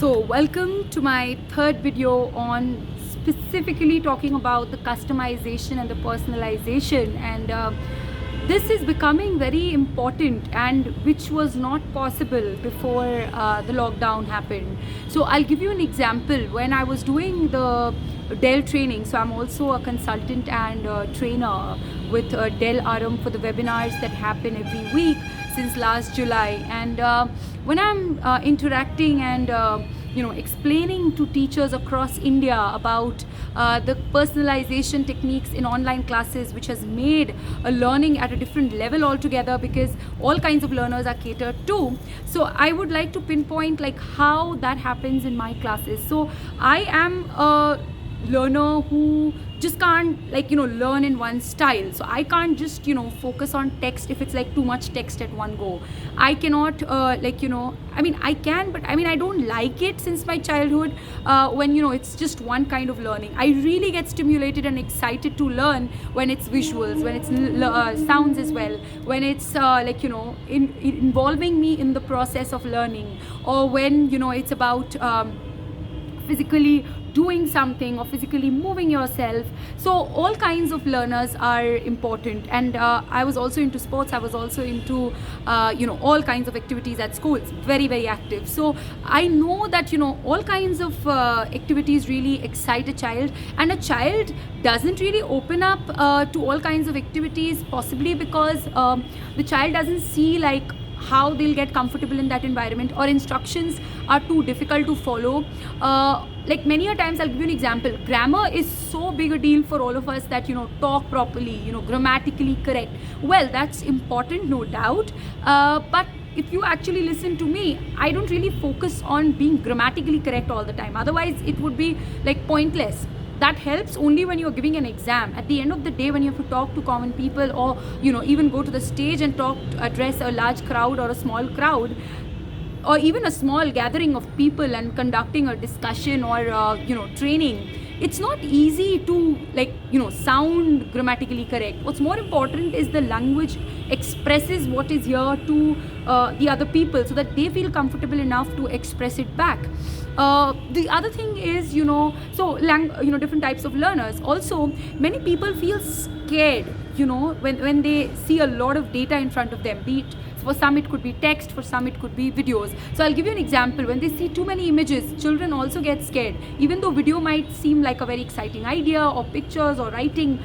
So welcome to my third video on specifically talking about the customization and the personalization, and this is becoming very important, and which was not possible before the lockdown happened. So I'll give you an example. When I was doing the Dell training, so I'm also a consultant and trainer with Dell RM for the webinars that happen every week since last July. And when I'm interacting and explaining to teachers across India about the personalization techniques in online classes, which has made a learning at a different level altogether, because all kinds of learners are catered to. So I would like to pinpoint like how that happens in my classes. So I am a learner who just can't learn in one style. So I can't just focus on text if it's like too much text at one go. I cannot I can, but I don't like it since my childhood when it's just one kind of learning. I really get stimulated and excited to learn when it's visuals, when it's sounds as well, when it's involving me in the process of learning, or when it's about physically doing something or physically moving yourself. So all kinds of learners are important. And I was also into sports. I was also into all kinds of activities at school. It's very, very active. So I know that all kinds of activities really excite a child, and a child doesn't really open up to all kinds of activities, possibly because the child doesn't see like how they'll get comfortable in that environment, or instructions are too difficult to follow. Like many a times, I'll give you an example. Grammar is so big a deal for all of us that talk properly, grammatically correct. Well, that's important, no doubt, but if you actually listen to me, I don't really focus on being grammatically correct all the time. Otherwise it would be like pointless. That helps only when you're giving an exam. At the end of the day, when you have to talk to common people, or even go to the stage and address a large crowd or a small crowd, or even a small gathering of people, and conducting a discussion or training, it's not easy to sound grammatically correct. What's more important is the language expresses what is here to the other people, so that they feel comfortable enough to express it back. The other thing is different types of learners. Also, many people feel scared when they see a lot of data in front of them. Be it, for some it could be text, for some it could be videos. So I'll give you an example. When they see too many images, children also get scared. Even though video might seem like a very exciting idea, or pictures or writing,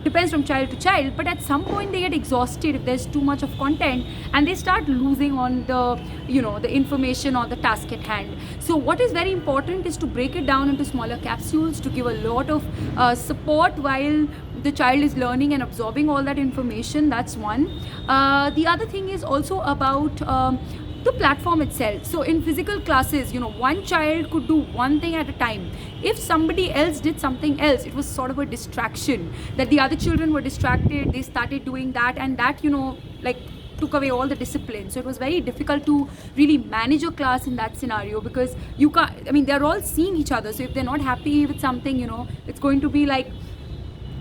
depends from child to child, but at some point they get exhausted if there's too much of content, and they start losing on the information or the task at hand. So what is very important is to break it down into smaller capsules, to give a lot of support while the child is learning and absorbing all that information. That's one. The other thing is also about the platform itself. So in physical classes, one child could do one thing at a time. If somebody else did something else, it was sort of a distraction, that the other children were distracted, they started doing that, and that took away all the discipline. So it was very difficult to really manage a class in that scenario, because you can't, they're all seeing each other. So if they're not happy with something, it's going to be like,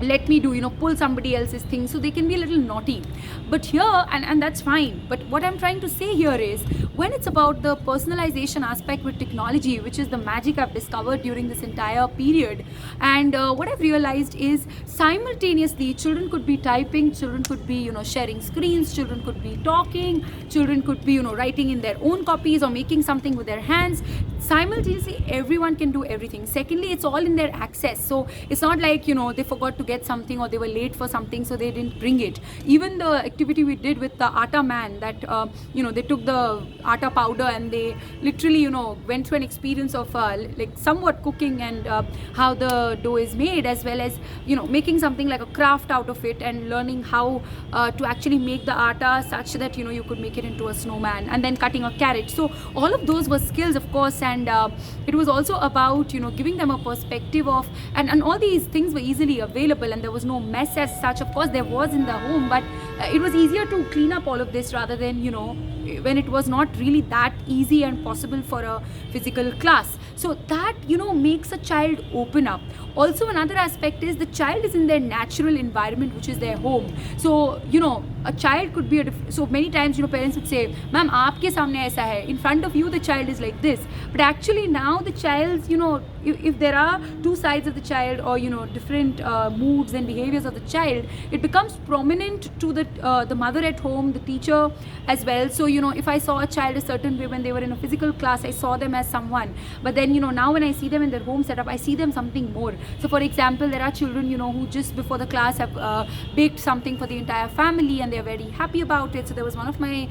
let me do, pull somebody else's thing. So they can be a little naughty. But here, and that's fine. But what I'm trying to say here is, when it's about the personalization aspect with technology, which is the magic I've discovered during this entire period, and what I've realized is, simultaneously children could be typing, children could be sharing screens, children could be talking, children could be writing in their own copies, or making something with their hands. Simultaneously, everyone can do everything. Secondly, it's all in their access. So it's not like they forgot to get something, or they were late for something, so they didn't bring it. Even the activity we did with the Atta Man, that they took the atta powder, and they literally went through an experience of somewhat cooking, and how the dough is made, as well as making something like a craft out of it, and learning how to actually make the atta such that you could make it into a snowman, and then cutting a carrot. So all of those were skills, of course, and it was also about giving them a perspective of, and all these things were easily available, and there was no mess as such. Of course there was in the home, but it was easier to clean up all of this, rather than when it was not really that easy and possible for a physical class. So that, makes a child open up. Also, another aspect is the child is in their natural environment, which is their home. So, a child could be so many times, parents would say, ma'am, aapke samne aisa hai. In front of you, the child is like this. But actually now the child's, if there are two sides of the child, or, different moods and behaviors of the child, it becomes prominent to the mother at home, the teacher as well. So, if I saw a child a certain way when they were in a physical class, I saw them as someone. But then, now when I see them in their home setup, I see them something more. So, for example, there are children, who just before the class have baked something for the entire family, and they're very happy about it. So there was one of my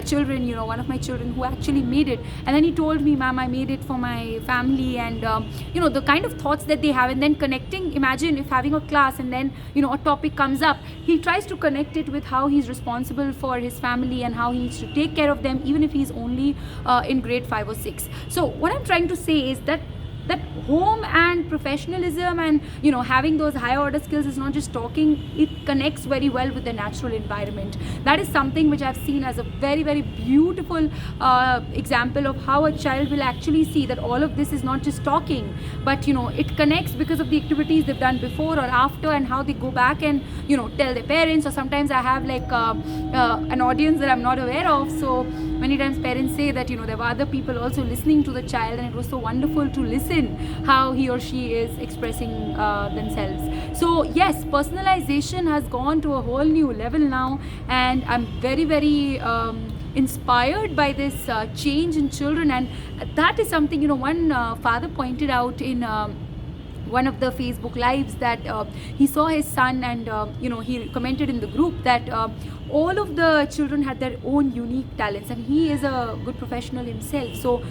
children, who actually made it, and then he told me, ma'am, I made it for my family. And the kind of thoughts that they have, and then connecting, imagine if having a class and then a topic comes up, he tries to connect it with how he's responsible for his family and how he needs to take care of them, even if he's only in grade 5 or 6. So what I'm trying to say is that home and professionalism and having those higher order skills is not just talking, it connects very well with the natural environment. That is something which I've seen as a very, very beautiful example of how a child will actually see that all of this is not just talking, but it connects because of the activities they've done before or after, and how they go back and tell their parents. Or sometimes I have like an audience that I'm not aware of, so many times parents say that there were other people also listening to the child, and it was so wonderful to listen how he or she is expressing themselves. So yes, personalization has gone to a whole new level now, and I'm very, very inspired by this change in children. And that is something one father pointed out in one of the Facebook lives, that he saw his son, and he commented in the group that all of the children had their own unique talents, and he is a good professional himself. So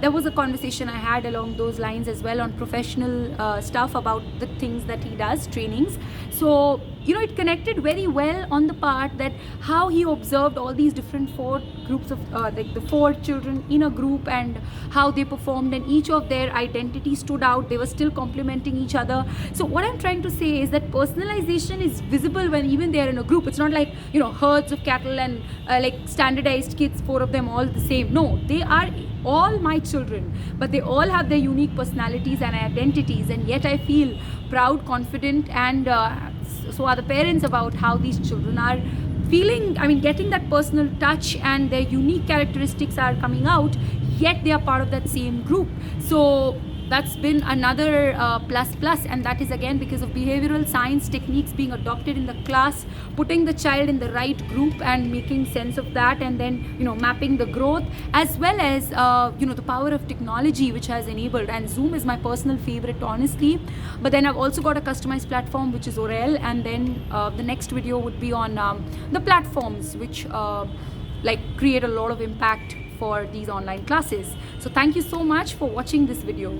there was a conversation I had along those lines as well on professional stuff about the things that he does, trainings. So it connected very well on the part that how he observed all these different 4 groups of like the 4 children in a group, and how they performed, and each of their identity stood out. They were still complementing each other. So what I'm trying to say is that personalization is visible when even they are in a group. It's not like herds of cattle and like standardized kids, 4 of them all the same. No, they are all my children, but they all have their unique personalities and identities, and yet I feel proud, confident, and so are the parents about how these children are feeling, getting that personal touch, and their unique characteristics are coming out, yet they are part of that same group. So that's been another plus, and that is again because of behavioral science techniques being adopted in the class, putting the child in the right group and making sense of that, and then mapping the growth, as well as the power of technology which has enabled. And Zoom is my personal favorite, honestly, but then I've also got a customized platform which is Orel, and then the next video would be on the platforms which like create a lot of impact for these online classes. So thank you so much for watching this video.